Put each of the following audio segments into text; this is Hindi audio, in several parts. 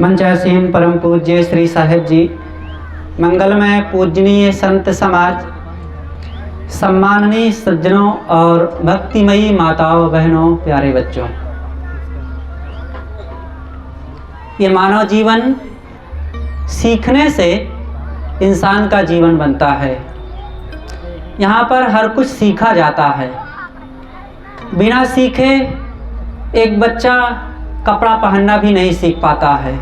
मंचासीन परम पूज्य श्री साहिब जी, मंगलमय पूजनीय संत समाज, सम्माननीय सज्जनों और भक्तिमयी माताओं बहनों प्यारे बच्चों, ये मानव जीवन सीखने से इंसान का जीवन बनता है। यहाँ पर हर कुछ सीखा जाता है। बिना सीखे एक बच्चा कपड़ा पहनना भी नहीं सीख पाता है,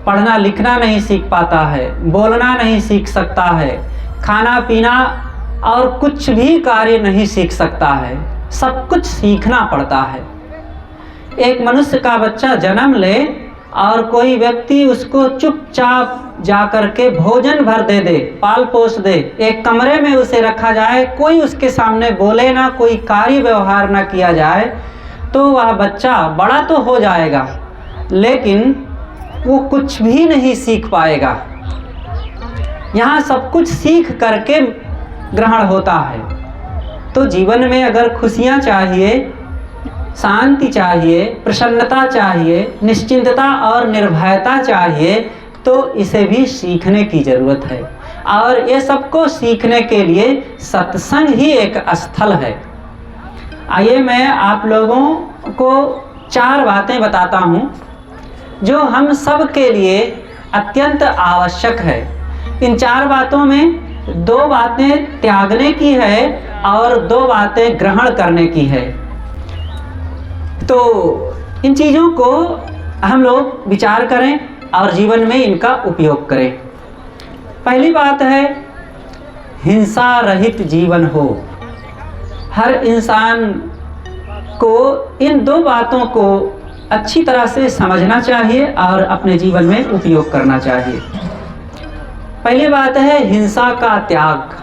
पढ़ना लिखना नहीं सीख पाता है, बोलना नहीं सीख सकता है, खाना पीना और कुछ भी कार्य नहीं सीख सकता है। सब कुछ सीखना पड़ता है। एक मनुष्य का बच्चा जन्म ले और कोई व्यक्ति उसको चुपचाप जा कर के भोजन भर दे दे, पाल पोस दे, एक कमरे में उसे रखा जाए, कोई उसके सामने बोले ना, कोई कार्य व्यवहार ना किया जाए, तो वह बच्चा बड़ा तो हो जाएगा लेकिन वो कुछ भी नहीं सीख पाएगा। यहाँ सब कुछ सीख करके ग्रहण होता है। तो जीवन में अगर खुशियाँ चाहिए, शांति चाहिए, प्रसन्नता चाहिए, निश्चिंतता और निर्भयता चाहिए, तो इसे भी सीखने की ज़रूरत है। और ये सबको सीखने के लिए सत्संग ही एक स्थल है। आइए मैं आप लोगों को 4 बातें बताता हूँ जो हम सब के लिए अत्यंत आवश्यक है। इन 4 बातों में 2 बातें त्यागने की है और 2 बातें ग्रहण करने की है। तो इन चीज़ों को हम लोग विचार करें और जीवन में इनका उपयोग करें। पहली बात है, हिंसा रहित जीवन हो। हर इंसान को इन 2 बातों को अच्छी तरह से समझना चाहिए और अपने जीवन में उपयोग करना चाहिए। पहली बात है हिंसा का त्याग।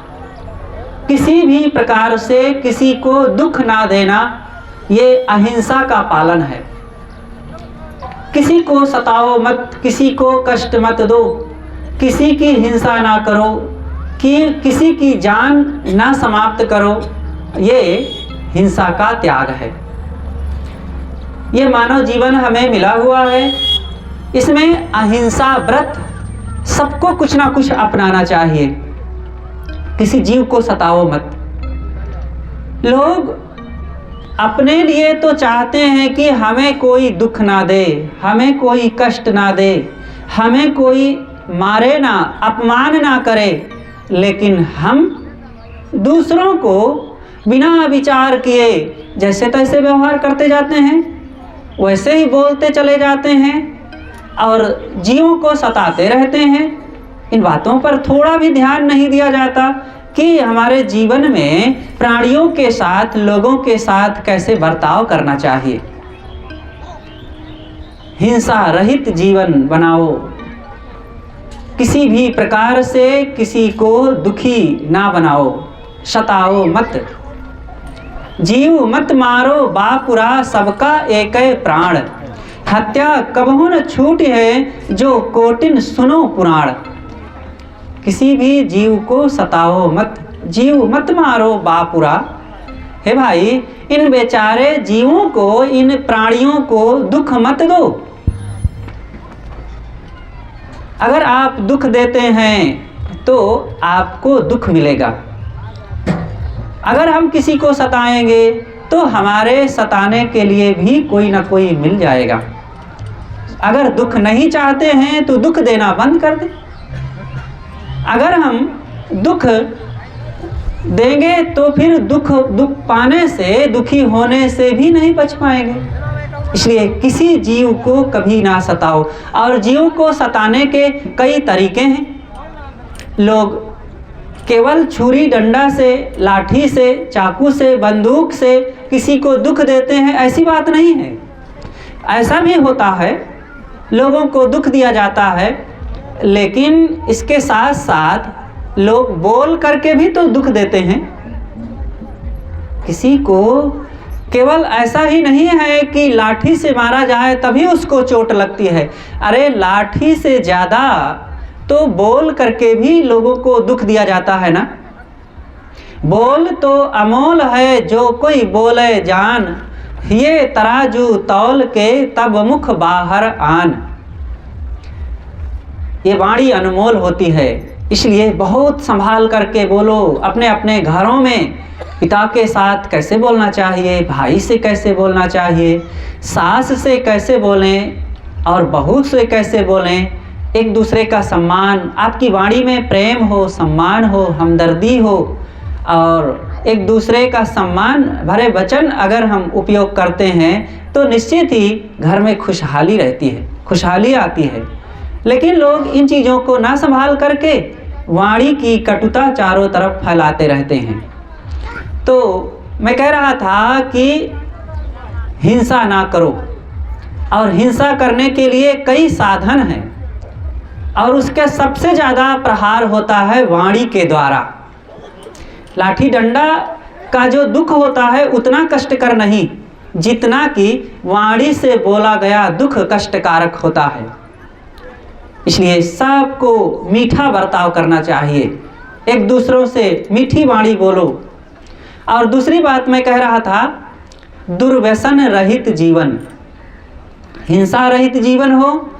किसी भी प्रकार से किसी को दुख ना देना, ये अहिंसा का पालन है। किसी को सताओ मत, किसी को कष्ट मत दो, किसी की हिंसा ना करो, कि किसी की जान ना समाप्त करो, ये हिंसा का त्याग है। ये मानव जीवन हमें मिला हुआ है, इसमें अहिंसा व्रत सबको कुछ ना कुछ अपनाना चाहिए। किसी जीव को सताओ मत। लोग अपने लिए तो चाहते हैं कि हमें कोई दुख ना दे, हमें कोई कष्ट ना दे, हमें कोई मारे ना, अपमान ना करे, लेकिन हम दूसरों को बिना विचार किए जैसे तैसे व्यवहार करते जाते हैं, वैसे ही बोलते चले जाते हैं और जीवों को सताते रहते हैं। इन बातों पर थोड़ा भी ध्यान नहीं दिया जाता कि हमारे जीवन में प्राणियों के साथ, लोगों के साथ कैसे बर्ताव करना चाहिए। हिंसा रहित जीवन बनाओ। किसी भी प्रकार से किसी को दुखी ना बनाओ, सताओ मत। जीव मत मारो बापुरा, सबका एक प्राण। हत्या कबहू न छूटी है, जो कोटिन सुनो पुराण। किसी भी जीव को सताओ मत, जीव मत मारो बापुरा। हे भाई, इन बेचारे जीवों को, इन प्राणियों को दुख मत दो। अगर आप दुख देते हैं तो आपको दुख मिलेगा। अगर हम किसी को सताएंगे तो हमारे सताने के लिए भी कोई ना कोई मिल जाएगा। अगर दुख नहीं चाहते हैं तो दुख देना बंद कर दें। अगर हम दुख देंगे तो फिर दुख पाने से, दुखी होने से भी नहीं बच पाएंगे। इसलिए किसी जीव को कभी ना सताओ। और जीव को सताने के कई तरीके हैं। लोग केवल छुरी डंडा से, लाठी से, चाकू से, बंदूक से किसी को दुख देते हैं, ऐसी बात नहीं है। ऐसा भी होता है, लोगों को दुख दिया जाता है, लेकिन इसके साथ साथ लोग बोल करके भी तो दुख देते हैं। किसी को केवल ऐसा ही नहीं है कि लाठी से मारा जाए तभी उसको चोट लगती है। अरे लाठी से ज़्यादा तो बोल करके भी लोगों को दुख दिया जाता है ना। बोल तो अमोल है, जो कोई बोले जान। ये तराजू तौल के तब मुख बाहर आन। ये वाणी अनमोल होती है, इसलिए बहुत संभाल करके बोलो। अपने अपने घरों में पिता के साथ कैसे बोलना चाहिए, भाई से कैसे बोलना चाहिए, सास से कैसे बोलें और बहू से कैसे बोलें। एक दूसरे का सम्मान, आपकी वाणी में प्रेम हो, सम्मान हो, हमदर्दी हो और एक दूसरे का सम्मान भरे वचन अगर हम उपयोग करते हैं तो निश्चित ही घर में खुशहाली रहती है, खुशहाली आती है। लेकिन लोग इन चीज़ों को ना संभाल करके वाणी की कटुता चारों तरफ फैलाते रहते हैं। तो मैं कह रहा था कि हिंसा ना करो, और हिंसा करने के लिए कई साधन हैं और उसका सबसे ज़्यादा प्रहार होता है वाणी के द्वारा। लाठी डंडा का जो दुख होता है उतना कष्टकर नहीं जितना कि वाणी से बोला गया दुख कष्टकारक होता है। इसलिए सबको मीठा बर्ताव करना चाहिए, एक दूसरों से मीठी वाणी बोलो। और दूसरी बात मैं कह रहा था, दुर्व्यसन रहित जीवन, हिंसा रहित जीवन हो,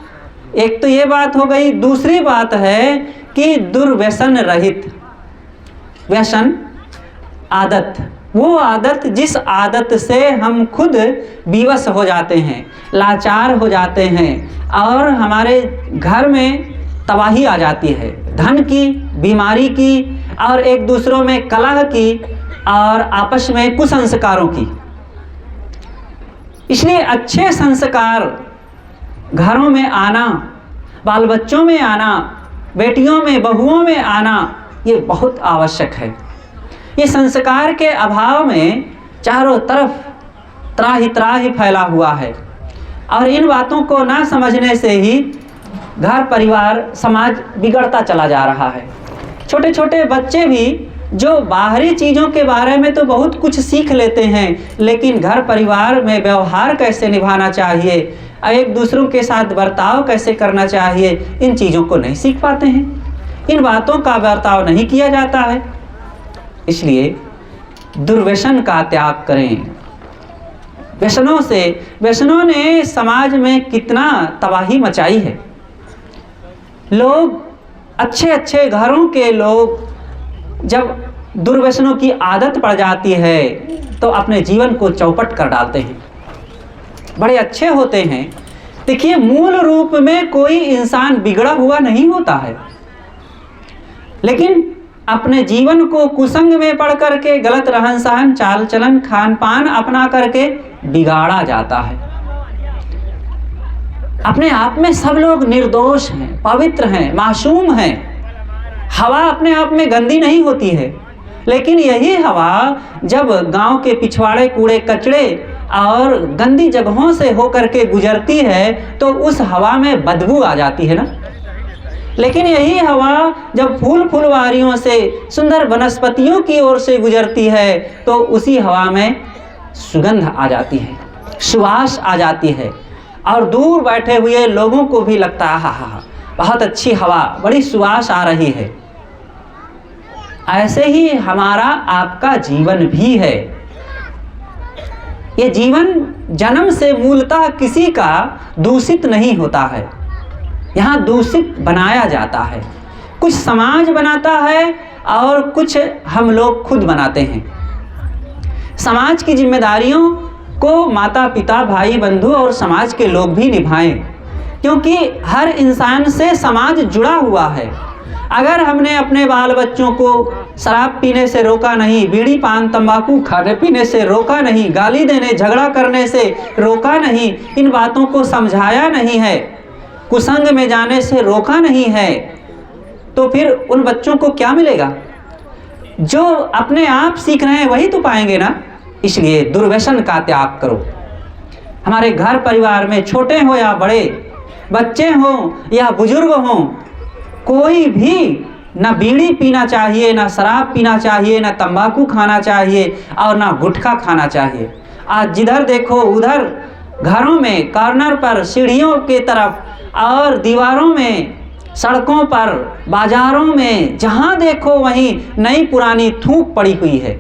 एक तो ये बात हो गई। दूसरी बात है कि दुर्व्यसन रहित, व्यसन आदत, वो आदत जिस आदत से हम खुद विवश हो जाते हैं, लाचार हो जाते हैं और हमारे घर में तबाही आ जाती है, धन की, बीमारी की और एक दूसरों में कलह की और आपस में कुसंस्कारों की। इसलिए अच्छे संस्कार घरों में आना, बाल बच्चों में आना, बेटियों में, बहुओं में आना, ये बहुत आवश्यक है। ये संस्कार के अभाव में चारों तरफ त्राही फैला हुआ है और इन बातों को ना समझने से ही घर परिवार समाज बिगड़ता चला जा रहा है। छोटे छोटे बच्चे भी जो बाहरी चीज़ों के बारे में तो बहुत कुछ सीख लेते हैं, लेकिन घर परिवार में व्यवहार कैसे निभाना चाहिए, एक दूसरों के साथ बर्ताव कैसे करना चाहिए, इन चीज़ों को नहीं सीख पाते हैं। इन बातों का बर्ताव नहीं किया जाता है। इसलिए दुर्व्यसन का त्याग करें। व्यसनों ने समाज में कितना तबाही मचाई है। लोग, अच्छे अच्छे घरों के लोग जब दुर्व्यसनों की आदत पड़ जाती है तो अपने जीवन को चौपट कर डालते हैं। बड़े अच्छे होते हैं। देखिए, मूल रूप में कोई इंसान बिगड़ा हुआ नहीं होता है, लेकिन अपने जीवन को कुसंग में पड़ करके गलत रहन सहन, चाल चलन, खान पान अपना करके बिगाड़ा जाता है। अपने आप में सब लोग निर्दोष हैं, पवित्र हैं, मासूम हैं। हवा अपने आप में गंदी नहीं होती है, लेकिन यही हवा जब गांव के पिछवाड़े, कूड़े कचड़े और गंदी जगहों से होकर के गुजरती है तो उस हवा में बदबू आ जाती है ना। लेकिन यही हवा जब फूल फुलवारियों से, सुंदर वनस्पतियों की ओर से गुजरती है तो उसी हवा में सुगंध आ जाती है, सुवास आ जाती है और दूर बैठे हुए लोगों को भी लगता है हा बहुत अच्छी हवा, बड़ी सुवास आ रही है। ऐसे ही हमारा आपका जीवन भी है। ये जीवन जन्म से मूलतः किसी का दूषित नहीं होता है, यहाँ दूषित बनाया जाता है। कुछ समाज बनाता है और कुछ हम लोग खुद बनाते हैं। समाज की जिम्मेदारियों को माता पिता, भाई बंधु और समाज के लोग भी निभाएं, क्योंकि हर इंसान से समाज जुड़ा हुआ है। अगर हमने अपने बाल बच्चों को शराब पीने से रोका नहीं, बीड़ी पान तंबाकू खाने पीने से रोका नहीं, गाली देने झगड़ा करने से रोका नहीं, इन बातों को समझाया नहीं है, कुसंग में जाने से रोका नहीं है, तो फिर उन बच्चों को क्या मिलेगा? जो अपने आप सीख रहे हैं वही तो पाएंगे ना। इसलिए दुर्व्यसन का त्याग करो। हमारे घर परिवार में छोटे हो या बड़े, बच्चे हों या बुजुर्ग हों, कोई भी ना बीड़ी पीना चाहिए, ना शराब पीना चाहिए, ना तंबाकू खाना चाहिए और ना गुटखा खाना चाहिए। आज जिधर देखो उधर घरों में, कॉर्नर पर, सीढ़ियों के तरफ और दीवारों में, सड़कों पर, बाजारों में, जहाँ देखो वहीं नई पुरानी थूक पड़ी हुई है।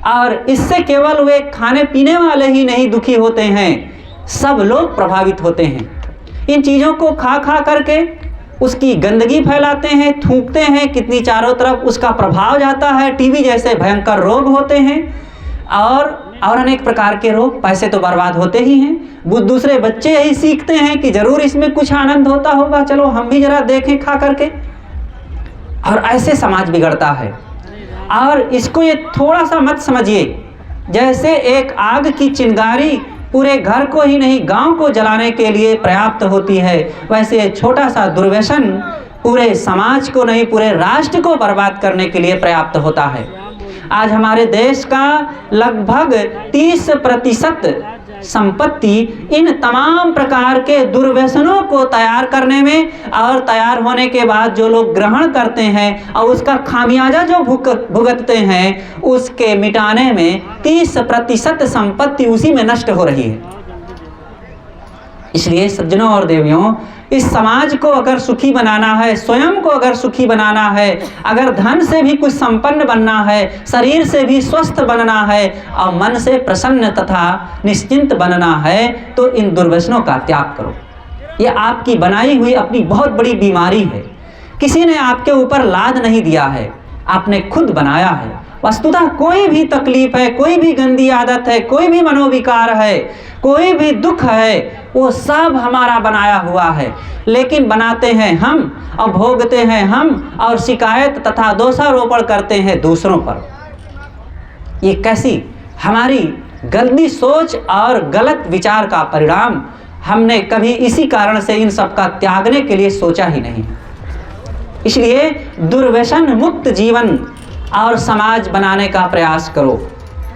और इससे केवल वे खाने पीने वाले ही नहीं दुखी होते हैं, सब लोग प्रभावित होते हैं। इन चीज़ों को खा खा करके उसकी गंदगी फैलाते हैं, थूकते हैं, कितनी चारों तरफ उसका प्रभाव जाता है, टीबी जैसे भयंकर रोग होते हैं और अनेक प्रकार के रोग, पैसे तो बर्बाद होते ही हैं। वो दूसरे बच्चे यही सीखते हैं कि ज़रूर इसमें कुछ आनंद होता होगा, चलो हम भी ज़रा देखें खा करके, और ऐसे समाज बिगड़ता है। और इसको ये थोड़ा सा मत समझिए, जैसे एक आग की चिंगारी पूरे घर को ही नहीं गांव को जलाने के लिए पर्याप्त होती है, वैसे छोटा सा दुर्व्यसन पूरे समाज को नहीं पूरे राष्ट्र को बर्बाद करने के लिए पर्याप्त होता है। आज हमारे देश का लगभग 30% संपत्ति इन तमाम प्रकार के दुर्व्यसनों को तैयार करने में और तैयार होने के बाद जो लोग ग्रहण करते हैं और उसका खामियाजा जो भुगतते हैं, उसके मिटाने में 30% संपत्ति उसी में नष्ट हो रही है। इसलिए सज्जनों और देवियों, इस समाज को अगर सुखी बनाना है, स्वयं को अगर सुखी बनाना है, अगर धन से भी कुछ संपन्न बनना है, शरीर से भी स्वस्थ बनना है और मन से प्रसन्न तथा निश्चिंत बनना है, तो इन दुर्व्यसनों का त्याग करो। ये आपकी बनाई हुई अपनी बहुत बड़ी बीमारी है। किसी ने आपके ऊपर लाद नहीं दिया है, आपने खुद बनाया है। वस्तुतः कोई भी तकलीफ है, कोई भी गंदी आदत है, कोई भी मनोविकार है, कोई भी दुख है, वो सब हमारा बनाया हुआ है। लेकिन बनाते हैं हम और भोगते हैं हम और शिकायत तथा दोषारोपण करते हैं दूसरों पर। ये कैसी हमारी गंदी सोच और गलत विचार का परिणाम। हमने कभी इसी कारण से इन सब का त्यागने के लिए सोचा ही नहीं। इसलिए दुर्व्यसन मुक्त जीवन और समाज बनाने का प्रयास करो।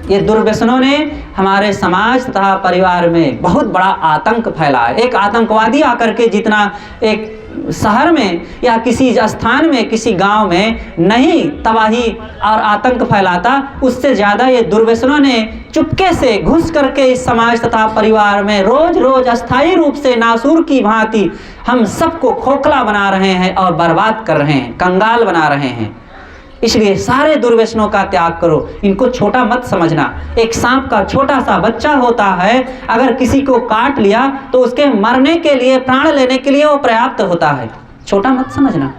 ये दुर्व्यसनों ने हमारे समाज तथा परिवार में बहुत बड़ा आतंक फैला है। एक आतंकवादी आकर के जितना एक शहर में या किसी स्थान में, किसी गांव में नहीं तबाही और आतंक फैलाता, उससे ज़्यादा ये दुर्व्यसनों ने चुपके से घुस करके इस समाज तथा परिवार में रोज रोज अस्थायी रूप से नासूर की भांति हम सबको खोखला बना रहे हैं और बर्बाद कर रहे हैं, कंगाल बना रहे हैं। इसलिए सारे दुर्व्यसनों का त्याग करो, इनको छोटा मत समझना। एक सांप का छोटा सा बच्चा होता है, अगर किसी को काट लिया तो उसके मरने के लिए, प्राण लेने के लिए वो पर्याप्त होता है, छोटा मत समझना।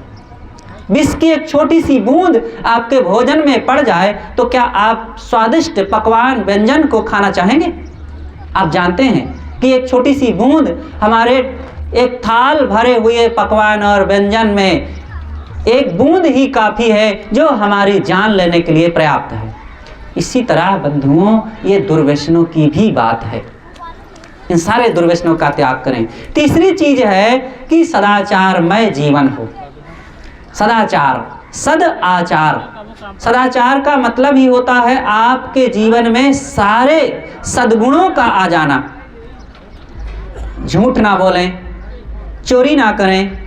विष की एक छोटी सी बूंद आपके भोजन में पड़ जाए तो क्या आप स्वादिष्ट पकवान व्यंजन को खाना चाहेंगे? आप जानते हैं कि एक छोटी सी बूंद हमारे एक थाल भरे हुए पकवान और व्यंजन में एक बूंद ही काफ़ी है जो हमारी जान लेने के लिए पर्याप्त है। इसी तरह बंधुओं, ये दुर्व्यसनों की भी बात है। इन सारे दुर्व्यसनों का त्याग करें। तीसरी चीज है कि सदाचारमय जीवन हो। सदाचार, सद आचार। सदाचार का मतलब ही होता है आपके जीवन में सारे सद्गुणों का आ जाना। झूठ ना बोलें, चोरी ना करें,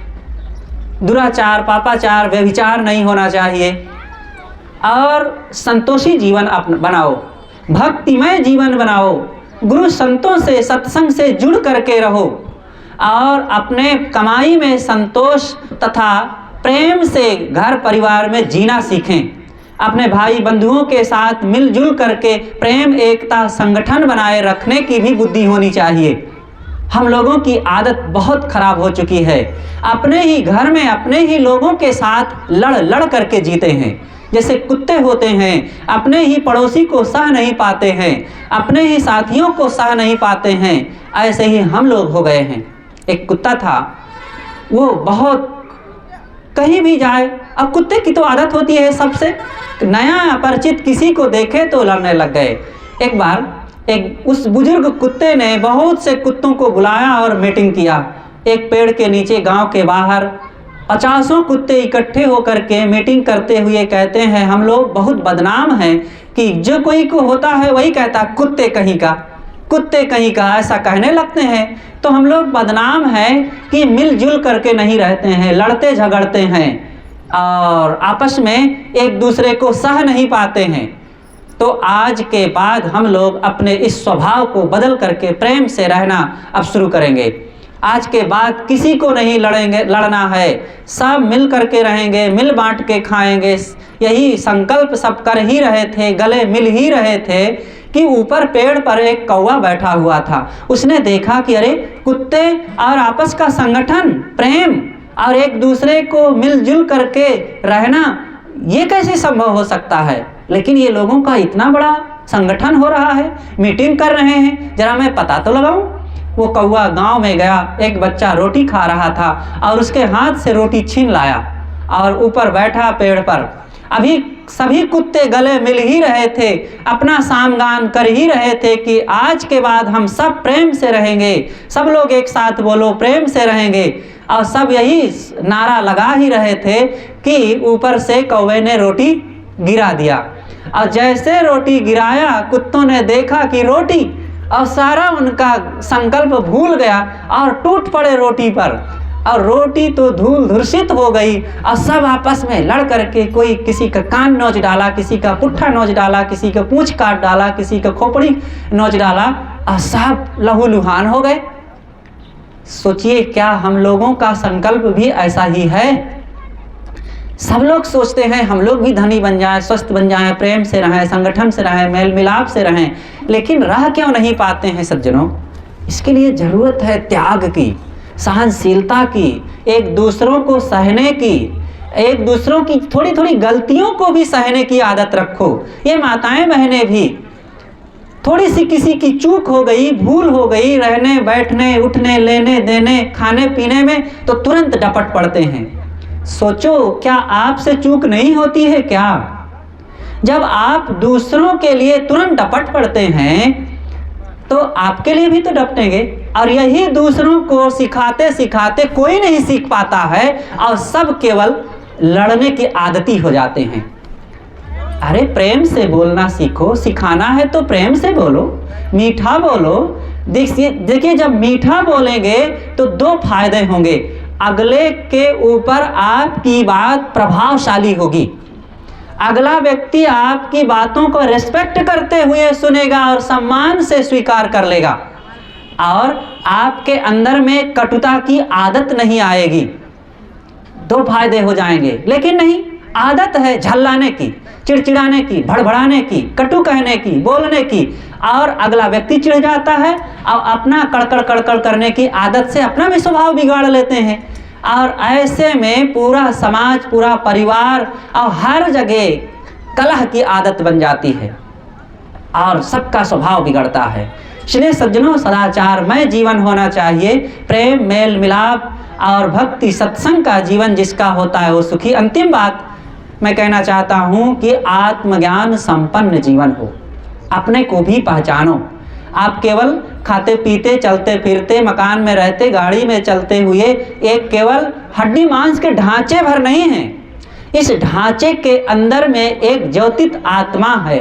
दुराचार, पापाचार, व्यभिचार नहीं होना चाहिए और संतोषी जीवन बनाओ, भक्तिमय जीवन बनाओ, गुरु संतों से, सत्संग से जुड़ करके रहो और अपने कमाई में संतोष तथा प्रेम से घर परिवार में जीना सीखें। अपने भाई बंधुओं के साथ मिलजुल करके प्रेम, एकता, संगठन बनाए रखने की भी बुद्धि होनी चाहिए। हम लोगों की आदत बहुत खराब हो चुकी है। अपने ही घर में अपने ही लोगों के साथ लड़ लड़ करके जीते हैं। जैसे कुत्ते होते हैं, अपने ही पड़ोसी को सह नहीं पाते हैं, अपने ही साथियों को सह नहीं पाते हैं, ऐसे ही हम लोग हो गए हैं। एक कुत्ता था, वो बहुत कहीं भी जाए, अब कुत्ते की तो आदत होती है सबसे, नया अपरिचित किसी को देखे तो लड़ने लग गए। एक बार उस बुजुर्ग कुत्ते ने बहुत से कुत्तों को बुलाया और मीटिंग किया। एक पेड़ के नीचे गांव के बाहर 50 कुत्ते इकट्ठे होकर के मीटिंग करते हुए कहते हैं, हम लोग बहुत बदनाम हैं कि जो कोई को होता है वही कहता कुत्ते कहीं का, कुत्ते कहीं का, ऐसा कहने लगते हैं। तो हम लोग बदनाम हैं कि मिलजुल करके नहीं रहते हैं, लड़ते झगड़ते हैं और आपस में एक दूसरे को सह नहीं पाते हैं। तो आज के बाद हम लोग अपने इस स्वभाव को बदल करके प्रेम से रहना अब शुरू करेंगे। आज के बाद किसी को नहीं लड़ना है, सब मिल करके रहेंगे, मिल बांट के खाएंगे। यही संकल्प सब कर ही रहे थे, गले मिल ही रहे थे कि ऊपर पेड़ पर एक कौवा बैठा हुआ था। उसने देखा कि अरे कुत्ते और आपस का संगठन, प्रेम और एक दूसरे को मिलजुल करके रहना, ये कैसे संभव हो सकता है? लेकिन ये लोगों का इतना बड़ा संगठन हो रहा है, मीटिंग कर रहे हैं, जरा मैं पता तो लगाऊं। वो कौवा गांव में गया, एक बच्चा रोटी खा रहा था और उसके हाथ से रोटी छीन लाया और ऊपर बैठा पेड़ पर। अभी सभी कुत्ते गले मिल ही रहे थे, अपना सामगान कर ही रहे थे कि आज के बाद हम सब प्रेम से रहेंगे। सब लोग एक साथ बोलो, प्रेम से रहेंगे। और सब यही नारा लगा ही रहे थे कि ऊपर से कौवे ने रोटी गिरा दिया। और जैसे रोटी गिराया, कुत्तों ने देखा कि रोटी, और सारा उनका संकल्प भूल गया और टूट पड़े रोटी पर। और रोटी तो धूल धूर्षित हो गई और सब आपस में लड़ करके, कोई किसी का कान नोच डाला, किसी का पुट्ठा नोच डाला, किसी का पूंछ काट डाला, किसी का खोपड़ी नोच डाला और सब लहूलुहान हो गए। सोचिए, क्या हम लोगों का संकल्प भी ऐसा ही है? सब लोग सोचते हैं हम लोग भी धनी बन जाएं, स्वस्थ बन जाएं, प्रेम से रहें, संगठन से रहें, मेल मिलाप से रहें, लेकिन रह क्यों नहीं पाते हैं सज्जनों? इसके लिए जरूरत है त्याग की, सहनशीलता की, एक दूसरों को सहने की, एक दूसरों की थोड़ी थोड़ी गलतियों को भी सहने की आदत रखो। ये माताएं बहनें भी, थोड़ी सी किसी की चूक हो गई, भूल हो गई, रहने बैठने उठने लेने देने खाने पीने में, तो तुरंत डपट पड़ते हैं। सोचो, क्या आपसे चूक नहीं होती है क्या? जब आप दूसरों के लिए तुरंत डपट पड़ते हैं तो आपके लिए भी तो डपटेंगे। और यही दूसरों को सिखाते सिखाते कोई नहीं सीख पाता है और सब केवल लड़ने के आदती हो जाते हैं। अरे प्रेम से बोलना सीखो, सिखाना है तो प्रेम से बोलो, मीठा बोलो। देखिए, जब मीठा बोलेंगे तो दो फायदे होंगे। अगले के ऊपर आपकी बात प्रभावशाली होगी, अगला व्यक्ति आपकी बातों को रिस्पेक्ट करते हुए सुनेगा और सम्मान से स्वीकार कर लेगा, और आपके अंदर में कटुता की आदत नहीं आएगी। दो फायदे हो जाएंगे। लेकिन नहीं, आदत है झल्लाने की, चिड़चिड़ाने की, भड़बड़ाने की, कटु कहने की, बोलने की, और अगला व्यक्ति चिढ़ जाता है और अपना कड़कड़ कड़कड़ करने की आदत से अपना भी स्वभाव बिगाड़ लेते हैं। और ऐसे में पूरा समाज, पूरा परिवार और हर जगह कलह की आदत बन जाती है और सबका स्वभाव बिगड़ता है। इसलिए सज्जनों, सदाचारमय जीवन होना चाहिए। प्रेम, मेल मिलाप और भक्ति सत्संग का जीवन जिसका होता है वो सुखी। अंतिम बात मैं कहना चाहता हूँ कि आत्मज्ञान संपन्न जीवन हो। अपने को भी पहचानो। आप केवल खाते पीते, चलते फिरते, मकान में रहते, गाड़ी में चलते हुए एक केवल हड्डी मांस के ढांचे भर नहीं हैं। इस ढांचे के अंदर में एक ज्योतित आत्मा है,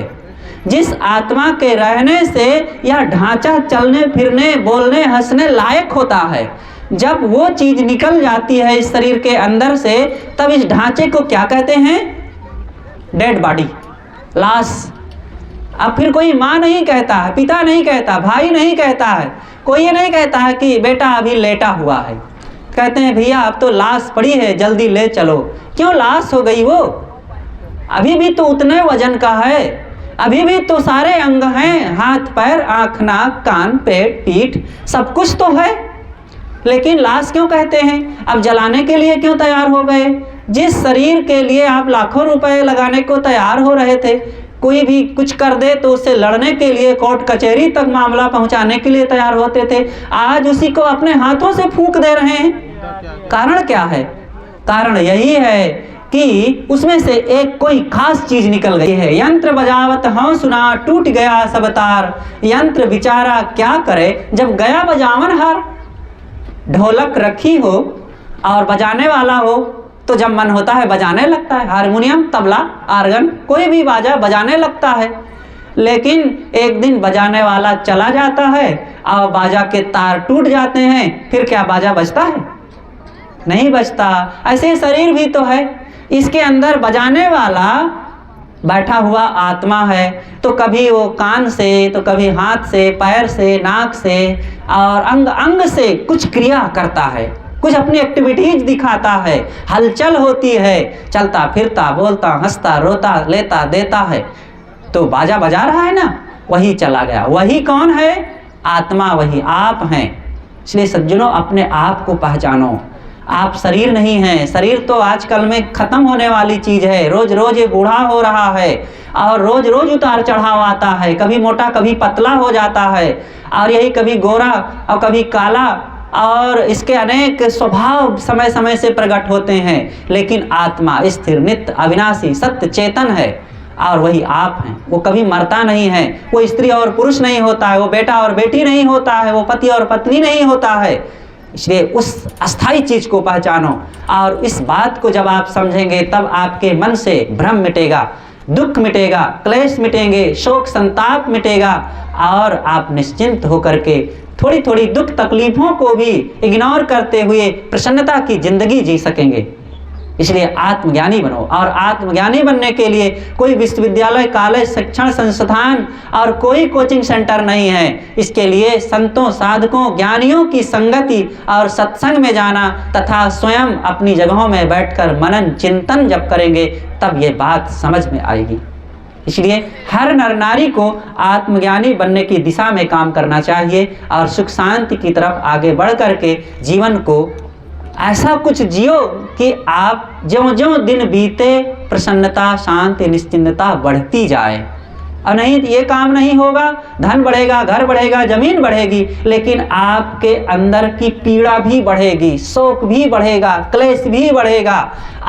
जिस आत्मा के रहने से यह ढांचा चलने फिरने, बोलने, हंसने लायक होता है। जब वो चीज निकल जाती है इस शरीर के अंदर से, तब इस ढांचे को क्या कहते हैं? डेड बॉडी, लाश। अब फिर कोई माँ नहीं कहता है, पिता नहीं कहता, भाई नहीं कहता है, कोई ये नहीं कहता है कि बेटा अभी लेटा हुआ है। कहते हैं भैया अब तो लाश पड़ी है, जल्दी ले चलो। क्यों लाश हो गई वो? अभी भी तो उतने वजन का है, अभी भी तो सारे अंग हैं, हाथ पैर, आँख नाक कान पेट पीठ सब कुछ तो है। लेकिन लाश क्यों कहते हैं? अब जलाने के लिए क्यों तैयार हो गए? जिस शरीर के लिए आप लाखों रुपए लगाने को तैयार हो रहे थे, कोई भी कुछ कर दे तो उससे लड़ने के लिए, कोर्ट कचहरी तक मामला पहुंचाने के लिए तैयार होते थे, आज उसी को अपने हाथों से फूंक दे रहे हैं। कारण क्या है? कारण यही है कि उसमें से एक कोई खास चीज निकल गई है। यंत्र बजावत हूँ सुना, टूट गया सब तार, यंत्र बेचारा क्या करे जब गया बजावन हार। ढोलक रखी हो और बजाने वाला हो तो जब मन होता है बजाने लगता है, हारमोनियम, तबला, आर्गन, कोई भी बाजा बजाने लगता है। लेकिन एक दिन बजाने वाला चला जाता है और बाजा के तार टूट जाते हैं, फिर क्या बाजा बजता है? नहीं बजता। ऐसे शरीर भी तो है, इसके अंदर बजाने वाला बैठा हुआ आत्मा है, तो कभी वो कान से, तो कभी हाथ से, पैर से, नाक से और अंग अंग से कुछ क्रिया करता है, कुछ अपनी एक्टिविटीज दिखाता है, हलचल होती है, चलता फिरता, बोलता, हंसता, रोता, लेता देता है। तो बाजा बजा रहा है ना, वही चला गया। वही कौन है? आत्मा, वही आप हैं। इसलिए सज्जनों, अपने आप को पहचानो, आप शरीर नहीं हैं। शरीर तो आजकल में ख़त्म होने वाली चीज़ है। रोज़ रोज़ ये बूढ़ा हो रहा है और रोज़ रोज़ उतार चढ़ाव आता है, कभी मोटा कभी पतला हो जाता है, और यही कभी गोरा और कभी काला, और इसके अनेक स्वभाव समय समय से प्रकट होते हैं। लेकिन आत्मा स्थिर, नित्य, अविनाशी, सत्य, चेतन है, और वही आप हैं। वो कभी मरता नहीं है। वो स्त्री और पुरुष नहीं होता है, वो बेटा और बेटी नहीं होता है, वो पति और पत्नी नहीं होता है। इसलिए उस अस्थाई चीज़ को पहचानो, और इस बात को जब आप समझेंगे तब आपके मन से भ्रम मिटेगा, दुख मिटेगा, क्लेश मिटेंगे, शोक संताप मिटेगा, और आप निश्चिंत होकर के थोड़ी थोड़ी दुख तकलीफों को भी इग्नोर करते हुए प्रसन्नता की जिंदगी जी सकेंगे। इसलिए आत्मज्ञानी बनो, और आत्मज्ञानी बनने के लिए कोई विश्वविद्यालय, कॉलेज, शिक्षण संस्थान और कोई कोचिंग सेंटर नहीं है। इसके लिए संतों, साधकों, ज्ञानियों की संगति और सत्संग में जाना तथा स्वयं अपनी जगहों में बैठकर मनन चिंतन जब करेंगे तब ये बात समझ में आएगी। इसलिए हर नर नारी को आत्मज्ञानी बनने की दिशा में काम करना चाहिए, और सुख शांति की तरफ आगे बढ़ करके जीवन को ऐसा कुछ जियो कि आप ज्यों ज्यों दिन बीते प्रसन्नता, शांति, निश्चिंतता बढ़ती जाए। और नहीं ये काम नहीं होगा, धन बढ़ेगा, घर बढ़ेगा, जमीन बढ़ेगी, लेकिन आपके अंदर की पीड़ा भी बढ़ेगी, शोक भी बढ़ेगा, क्लेश भी बढ़ेगा,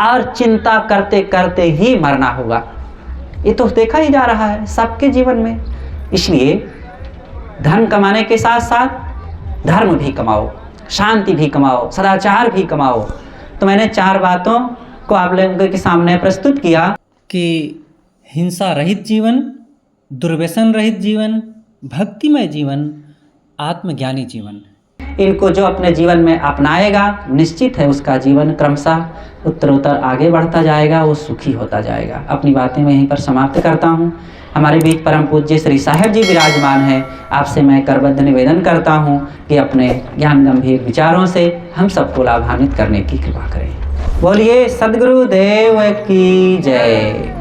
और चिंता करते करते ही मरना होगा। ये तो देखा ही जा रहा है सबके जीवन में। इसलिए धन कमाने के साथ साथ धर्म भी कमाओ, शांति भी कमाओ, सदाचार भी कमाओ। तो मैंने 4 बातों को आप लोगों के सामने प्रस्तुत किया कि हिंसा रहित जीवन, दुर्व्यसन रहित जीवन, भक्तिमय जीवन, आत्मज्ञानी जीवन। इनको जो अपने जीवन में अपनाएगा, निश्चित है उसका जीवन क्रमशः उत्तरोत्तर आगे बढ़ता जाएगा, वो सुखी होता जाएगा। अपनी बातें मैं यहीं पर समाप्त करता हूँ। हमारे बीच परम पूज्य श्री साहेब जी विराजमान हैं। आपसे मैं करबद्ध निवेदन करता हूँ कि अपने ज्ञान गंभीर विचारों से हम सबको लाभान्वित करने की कृपा करें। बोलिए सद्गुरुदेव की जय।